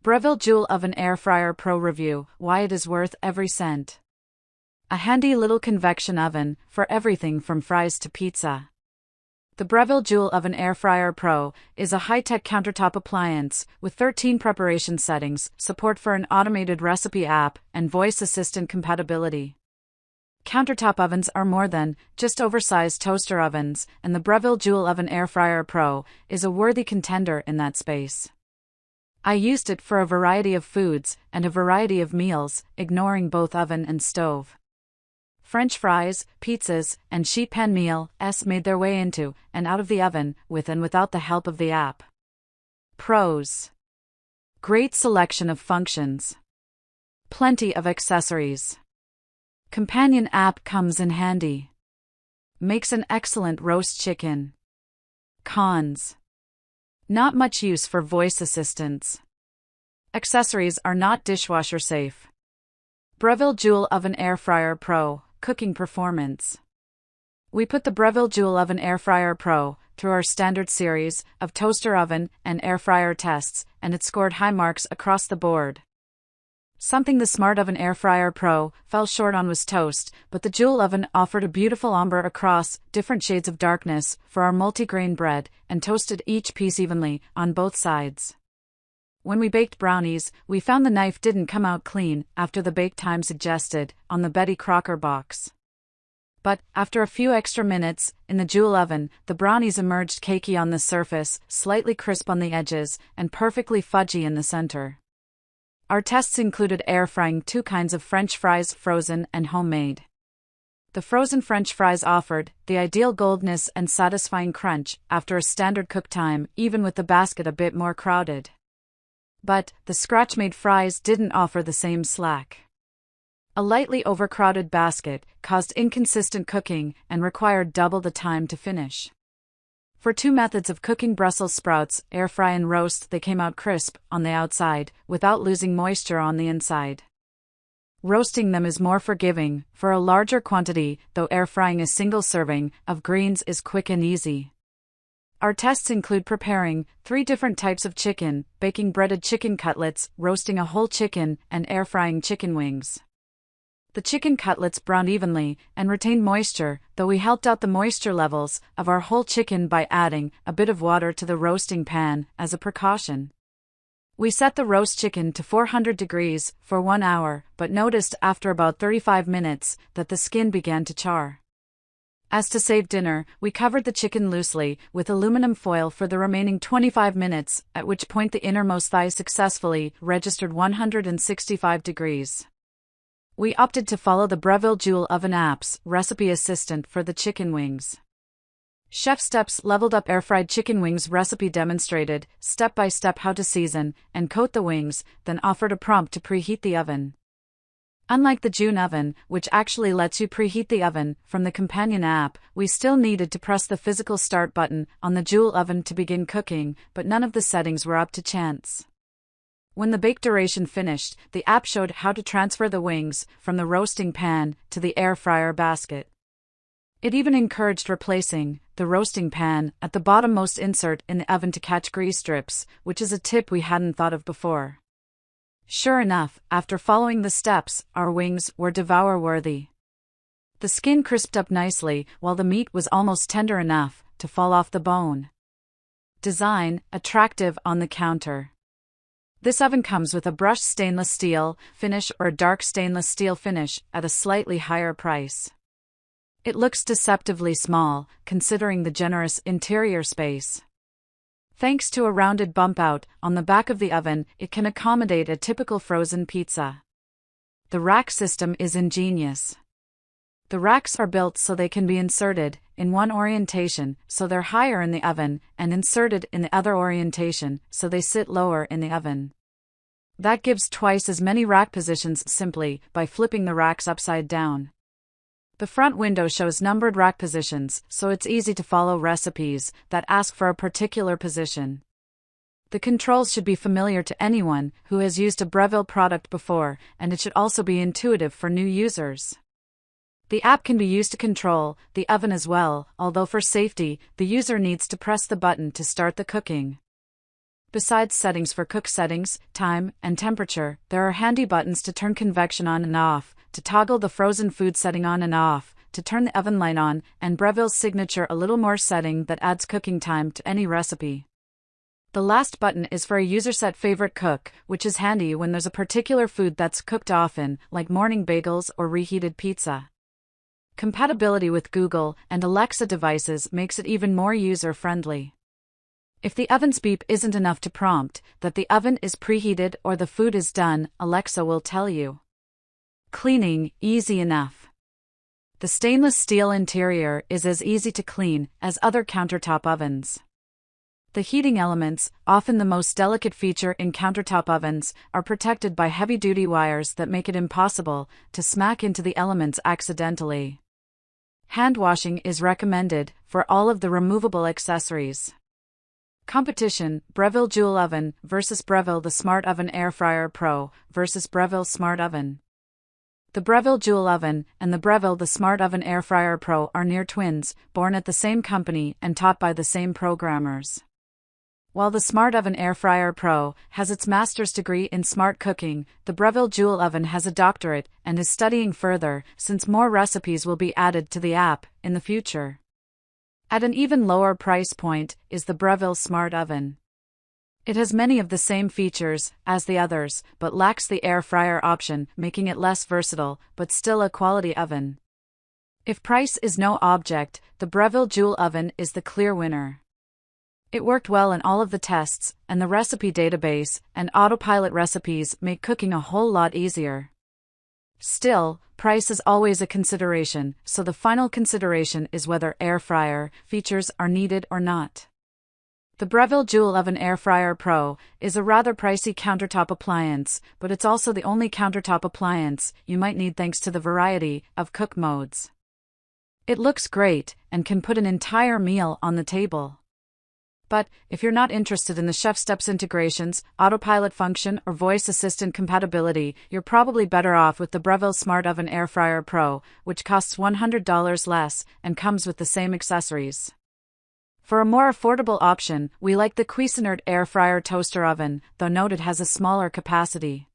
Breville Joule Oven Air Fryer Pro Review, why it is worth every cent. A handy little convection oven for everything from fries to pizza. The Breville Joule Oven Air Fryer Pro is a high-tech countertop appliance with 13 preparation settings, support for an automated recipe app, and voice assistant compatibility. Countertop ovens are more than just oversized toaster ovens, and the Breville Joule Oven Air Fryer Pro is a worthy contender in that space. I used it for a variety of foods and a variety of meals, ignoring both oven and stove. French fries, pizzas, and sheet pan meals made their way into and out of the oven with and without the help of the app. Pros: great selection of functions. Plenty of accessories. Companion app comes in handy. Makes an excellent roast chicken. Cons: not much use for voice assistants. Accessories are not dishwasher safe. Breville Joule Oven Air Fryer Pro, cooking performance. We put the Breville Joule Oven Air Fryer Pro through our standard series of toaster oven and air fryer tests, and it scored high marks across the board. Something the Smart Oven Air Fryer Pro fell short on was toast, but the Joule oven offered a beautiful umber across different shades of darkness for our multigrain bread and toasted each piece evenly on both sides. When we baked brownies, we found the knife didn't come out clean after the bake time suggested on the Betty Crocker box. But, after a few extra minutes in the Joule oven, the brownies emerged cakey on the surface, slightly crisp on the edges, and perfectly fudgy in the center. Our tests included air frying 2 kinds of French fries, frozen and homemade. The frozen French fries offered the ideal goldness and satisfying crunch after a standard cook time, even with the basket a bit more crowded. But the scratch-made fries didn't offer the same slack. A lightly overcrowded basket caused inconsistent cooking and required double the time to finish. For 2 methods of cooking Brussels sprouts, air fry and roast, they came out crisp on the outside without losing moisture on the inside. Roasting them is more forgiving for a larger quantity, though air frying a single serving of greens is quick and easy. Our tests include preparing 3 different types of chicken, baking breaded chicken cutlets, roasting a whole chicken, and air frying chicken wings. The chicken cutlets browned evenly and retained moisture, though we helped out the moisture levels of our whole chicken by adding a bit of water to the roasting pan as a precaution. We set the roast chicken to 400 degrees for 1 hour, but noticed after about 35 minutes that the skin began to char. As to save dinner, we covered the chicken loosely with aluminum foil for the remaining 25 minutes, at which point the innermost thigh successfully registered 165 degrees. We opted to follow the Breville Joule Oven app's recipe assistant for the chicken wings. Chef Steps leveled up air-fried chicken wings recipe demonstrated step-by-step how to season and coat the wings, then offered a prompt to preheat the oven. Unlike the Joule oven, which actually lets you preheat the oven from the companion app, we still needed to press the physical start button on the Joule oven to begin cooking, but none of the settings were up to chance. When the bake duration finished, the app showed how to transfer the wings from the roasting pan to the air fryer basket. It even encouraged replacing the roasting pan at the bottommost insert in the oven to catch grease strips, which is a tip we hadn't thought of before. Sure enough, after following the steps, our wings were devour-worthy. The skin crisped up nicely, while the meat was almost tender enough to fall off the bone. Design: attractive on the counter. This oven comes with a brushed stainless steel finish or a dark stainless steel finish at a slightly higher price. It looks deceptively small, considering the generous interior space. Thanks to a rounded bump out on the back of the oven, it can accommodate a typical frozen pizza. The rack system is ingenious. The racks are built so they can be inserted in one orientation, so they're higher in the oven, and inserted in the other orientation, so they sit lower in the oven. That gives twice as many rack positions simply by flipping the racks upside down. The front window shows numbered rack positions, so it's easy to follow recipes that ask for a particular position. The controls should be familiar to anyone who has used a Breville product before, and it should also be intuitive for new users. The app can be used to control the oven as well, although for safety, the user needs to press the button to start the cooking. Besides settings for cook settings, time, and temperature, there are handy buttons to turn convection on and off, to toggle the frozen food setting on and off, to turn the oven light on, and Breville's signature a little more setting that adds cooking time to any recipe. The last button is for a user set favorite cook, which is handy when there's a particular food that's cooked often, like morning bagels or reheated pizza. Compatibility with Google and Alexa devices makes it even more user-friendly. If the oven's beep isn't enough to prompt that the oven is preheated or the food is done, Alexa will tell you. Cleaning, easy enough. The stainless steel interior is as easy to clean as other countertop ovens. The heating elements, often the most delicate feature in countertop ovens, are protected by heavy-duty wires that make it impossible to smack into the elements accidentally. Hand washing is recommended for all of the removable accessories. Competition: Breville Joule Oven versus Breville the Smart Oven Air Fryer Pro versus Breville Smart Oven. The Breville Joule Oven and the Breville the Smart Oven Air Fryer Pro are near twins, born at the same company and taught by the same programmers. While the Smart Oven Air Fryer Pro has its master's degree in smart cooking, the Breville Joule Oven has a doctorate and is studying further, since more recipes will be added to the app in the future. At an even lower price point is the Breville Smart Oven. It has many of the same features as the others, but lacks the air fryer option, making it less versatile, but still a quality oven. If price is no object, the Breville Joule Oven is the clear winner. It worked well in all of the tests, and the recipe database and autopilot recipes make cooking a whole lot easier. Still, price is always a consideration, so the final consideration is whether air fryer features are needed or not. The Breville Joule Oven Air Fryer Pro is a rather pricey countertop appliance, but it's also the only countertop appliance you might need thanks to the variety of cook modes. It looks great and can put an entire meal on the table. But, if you're not interested in the chef steps integrations, autopilot function, or voice assistant compatibility, you're probably better off with the Breville Smart Oven Air Fryer Pro, which costs $100 less and comes with the same accessories. For a more affordable option, we like the Cuisinart Air Fryer Toaster Oven, though note it has a smaller capacity.